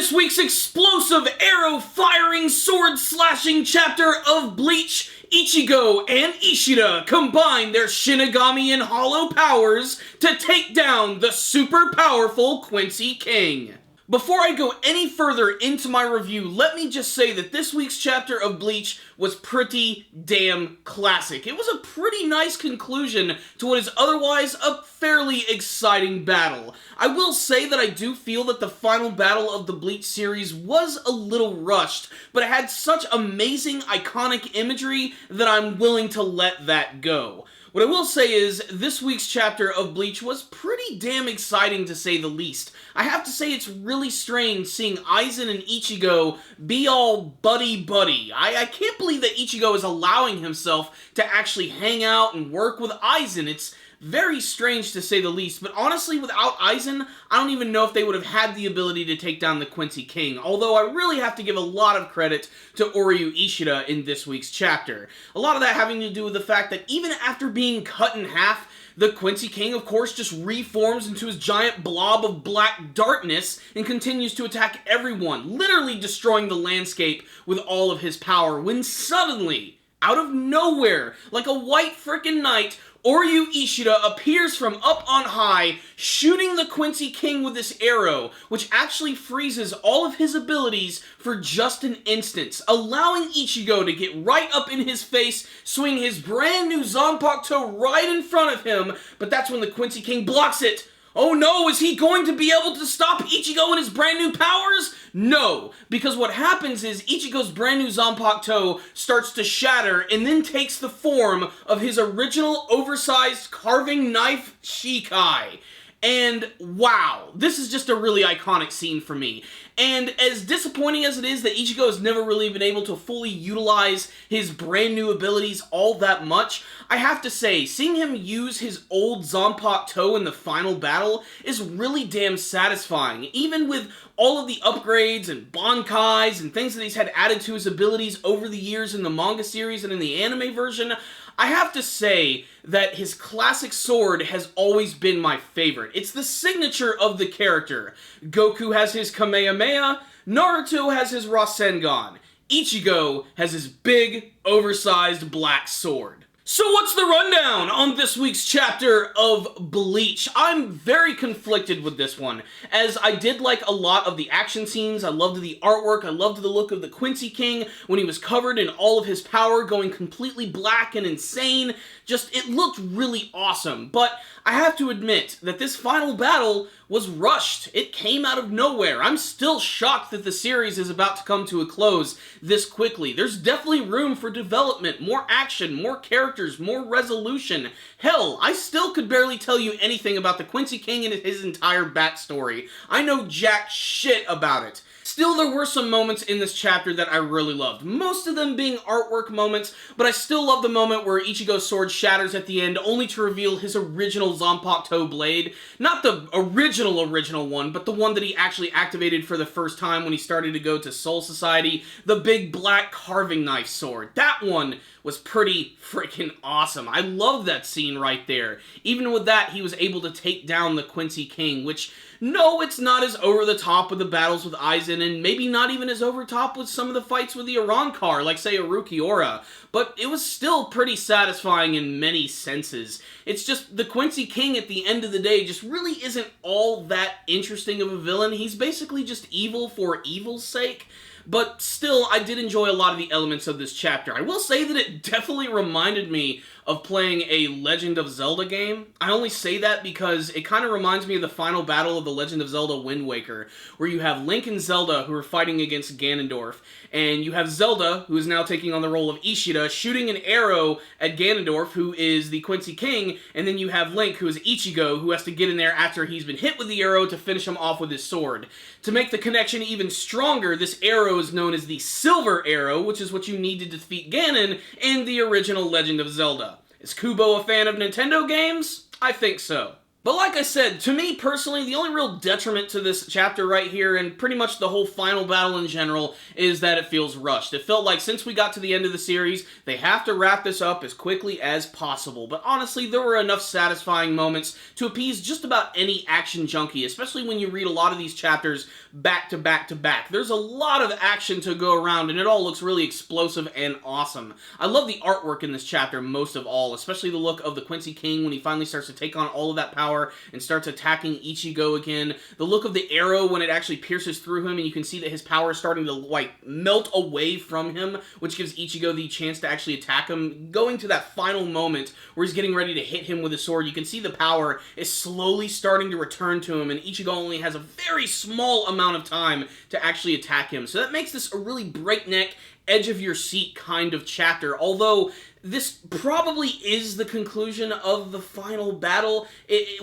this week's explosive arrow-firing, sword-slashing chapter of Bleach, Ichigo and Ishida combine their Shinigami and Hollow powers to take down the super-powerful Quincy King. Before I go any further into my review, let me just say that this week's chapter of Bleach was pretty damn classic. It was a pretty nice conclusion to what is otherwise a fairly exciting battle. I will say that I do feel that the final battle of the Bleach series was a little rushed, but it had such amazing, iconic imagery that I'm willing to let that go. What I will say is, this week's chapter of Bleach was pretty damn exciting to say the least. I have to say it's really strange seeing Aizen and Ichigo be all buddy-buddy. I can't believe that Ichigo is allowing himself to actually hang out and work with Aizen. It's very strange to say the least, but honestly, without Aizen, I don't even know if they would have had the ability to take down the Quincy King, although I really have to give a lot of credit to Oryu Ishida in this week's chapter. A lot of that having to do with the fact that even after being cut in half, the Quincy King, of course, just reforms into his giant blob of black darkness and continues to attack everyone, literally destroying the landscape with all of his power, when suddenly, out of nowhere, like a white frickin' knight, Oryu Ishida appears from up on high, shooting the Quincy King with this arrow, which actually freezes all of his abilities for just an instant, allowing Ichigo to get right up in his face, swing his brand new Zanpakuto right in front of him, but that's when the Quincy King blocks it. Oh no, is he going to be able to stop Ichigo and his brand new powers? No, because what happens is Ichigo's brand new Zanpakuto starts to shatter and then takes the form of his original oversized carving knife Shikai. And wow, this is just a really iconic scene for me. And as disappointing as it is that Ichigo has never really been able to fully utilize his brand new abilities all that much, I have to say, seeing him use his old Zanpakuto in the final battle is really damn satisfying. Even with all of the upgrades and Bankais and things that he's had added to his abilities over the years in the manga series and in the anime version, I have to say that his classic sword has always been my favorite. It's the signature of the character. Goku has his Kamehameha, Naruto has his Rasengan, Ichigo has his big, oversized black sword. So what's the rundown on this week's chapter of Bleach? I'm very conflicted with this one, as I did like a lot of the action scenes, I loved the artwork, I loved the look of the Quincy King when he was covered in all of his power, going completely black and insane. Just, it looked really awesome, but I have to admit that this final battle was rushed. It came out of nowhere. I'm still shocked that the series is about to come to a close this quickly. There's definitely room for development, more action, more characters, more resolution. Hell, I still could barely tell you anything about the Quincy King and his entire backstory. I know jack shit about it. Still, there were some moments in this chapter that I really loved, most of them being artwork moments, but I still love the moment where Ichigo's sword shatters at the end, only to reveal his original Zanpakuto blade. Not the original one, but the one that he actually activated for the first time when he started to go to Soul Society, the big black carving knife sword. That one was pretty freaking awesome. I love that scene right there. Even with that, he was able to take down the Quincy King, which, no, it's not as over-the-top with the battles with Aizen, and maybe not even as over-top with some of the fights with the Arrancar, like, say, Arukiora, but it was still pretty satisfying in many senses. It's just, the Quincy King at the end of the day just really isn't all that interesting of a villain. He's basically just evil for evil's sake. But still, I did enjoy a lot of the elements of this chapter. I will say that it definitely reminded me of playing a Legend of Zelda game. I only say that because it kind of reminds me of the final battle of the Legend of Zelda Wind Waker, where you have Link and Zelda who are fighting against Ganondorf, and you have Zelda, who is now taking on the role of Ishida, shooting an arrow at Ganondorf, who is the Quincy King, and then you have Link, who is Ichigo, who has to get in there after he's been hit with the arrow to finish him off with his sword. To make the connection even stronger, this arrow is known as the Silver Arrow, which is what you need to defeat Ganon in the original Legend of Zelda. Is Kubo a fan of Nintendo games? I think so. But like I said, to me personally, the only real detriment to this chapter right here, and pretty much the whole final battle in general, is that it feels rushed. It felt like since we got to the end of the series, they have to wrap this up as quickly as possible. But honestly, there were enough satisfying moments to appease just about any action junkie, especially when you read a lot of these chapters back to back to back. There's a lot of action to go around, and it all looks really explosive and awesome. I love the artwork in this chapter most of all, especially the look of the Quincy King when he finally starts to take on all of that power and starts attacking Ichigo again. The look of the arrow when it actually pierces through him and you can see that his power is starting to, like, melt away from him, which gives Ichigo the chance to actually attack him. Going to that final moment where he's getting ready to hit him with his sword, you can see the power is slowly starting to return to him, and Ichigo only has a very small amount of time to actually attack him. So that makes this a really breakneck, edge-of-your-seat kind of chapter, although this probably is the conclusion of the final battle.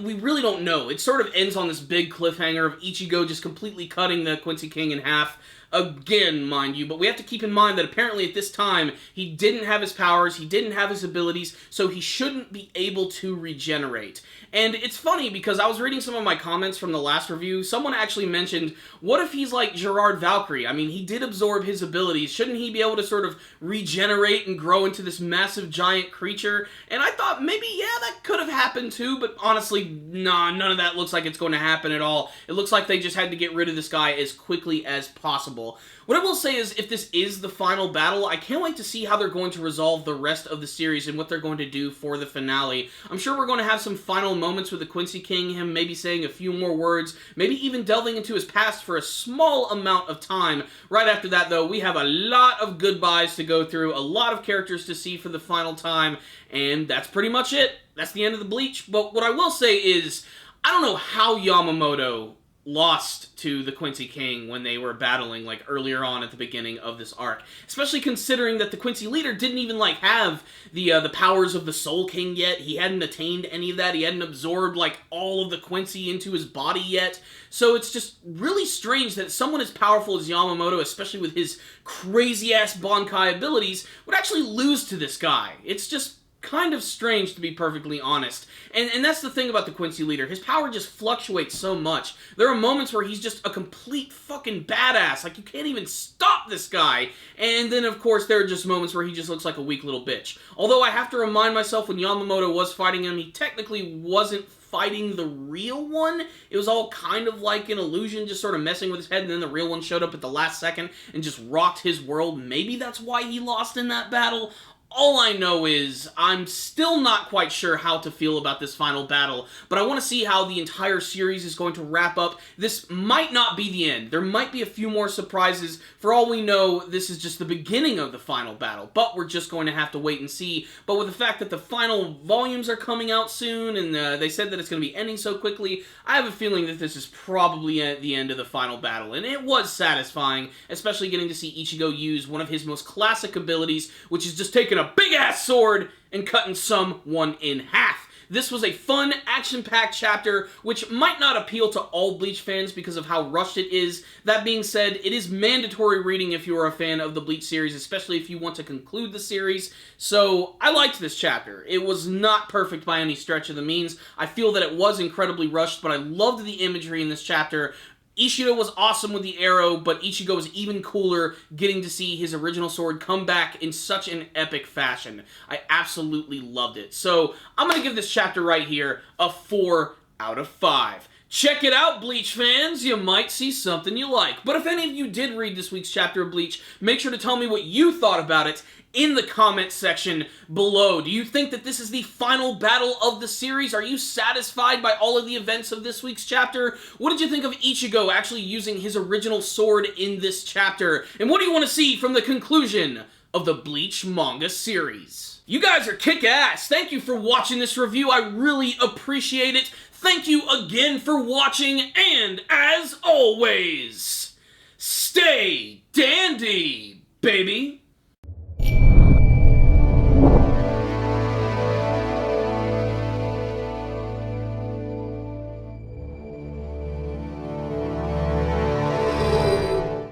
We really don't know. It sort of ends on this big cliffhanger of Ichigo just completely cutting the Quincy King in half. Again, mind you, but we have to keep in mind that apparently at this time, he didn't have his powers, he didn't have his abilities, so he shouldn't be able to regenerate. And it's funny because I was reading some of my comments from the last review. Someone actually mentioned, what if he's like Gerard Valkyrie? I mean, he did absorb his abilities. Shouldn't he be able to sort of regenerate and grow into this massive giant creature? And I thought maybe, yeah, that could have happened too, but honestly, nah, none of that looks like it's going to happen at all. It looks like they just had to get rid of this guy as quickly as possible. What I will say is, if this is the final battle, I can't wait to see how they're going to resolve the rest of the series and what they're going to do for the finale. I'm sure we're going to have some final moments with the Quincy King, him maybe saying a few more words, maybe even delving into his past for a small amount of time. Right after that, though, we have a lot of goodbyes to go through, a lot of characters to see for the final time, and that's pretty much it. That's the end of the Bleach. But what I will say is, I don't know how Yamamoto lost to the Quincy King when they were battling, like, earlier on at the beginning of this arc. Especially considering that the Quincy leader didn't even, like, have the powers of the Soul King yet. He hadn't attained any of that. He hadn't absorbed, like, all of the Quincy into his body yet. So it's just really strange that someone as powerful as Yamamoto, especially with his crazy-ass Bankai abilities, would actually lose to this guy. It's just kind of strange, to be perfectly honest. And that's the thing about the Quincy leader. His power just fluctuates so much. There are moments where he's just a complete fucking badass. Like, you can't even stop this guy. And then, of course, there are just moments where he just looks like a weak little bitch. Although I have to remind myself, when Yamamoto was fighting him, he technically wasn't fighting the real one. It was all kind of like an illusion, just sort of messing with his head, and then the real one showed up at the last second and just rocked his world. Maybe that's why he lost in that battle. All I know is, I'm still not quite sure how to feel about this final battle, but I want to see how the entire series is going to wrap up. This might not be the end. There might be a few more surprises. For all we know, this is just the beginning of the final battle, but we're just going to have to wait and see. But with the fact that the final volumes are coming out soon, and they said that it's going to be ending so quickly, I have a feeling that this is probably at the end of the final battle, and it was satisfying, especially getting to see Ichigo use one of his most classic abilities, which is just taking a big-ass sword and cutting someone in half. This was a fun, action-packed chapter, which might not appeal to all Bleach fans because of how rushed it is. That being said, it is mandatory reading if you are a fan of the Bleach series, especially if you want to conclude the series. So, I liked this chapter. It was not perfect by any stretch of the means. I feel that it was incredibly rushed, but I loved the imagery in this chapter. Ishida was awesome with the arrow, but Ichigo was even cooler getting to see his original sword come back in such an epic fashion. I absolutely loved it. So, I'm going to give this chapter right here a 4 out of 5. Check it out, Bleach fans! You might see something you like. But if any of you did read this week's chapter of Bleach, make sure to tell me what you thought about it in the comment section below. Do you think that this is the final battle of the series? Are you satisfied by all of the events of this week's chapter? What did you think of Ichigo actually using his original sword in this chapter? And what do you want to see from the conclusion of the Bleach manga series? You guys are kick-ass! Thank you for watching this review. I really appreciate it. Thank you again for watching, and as always, stay dandy, baby!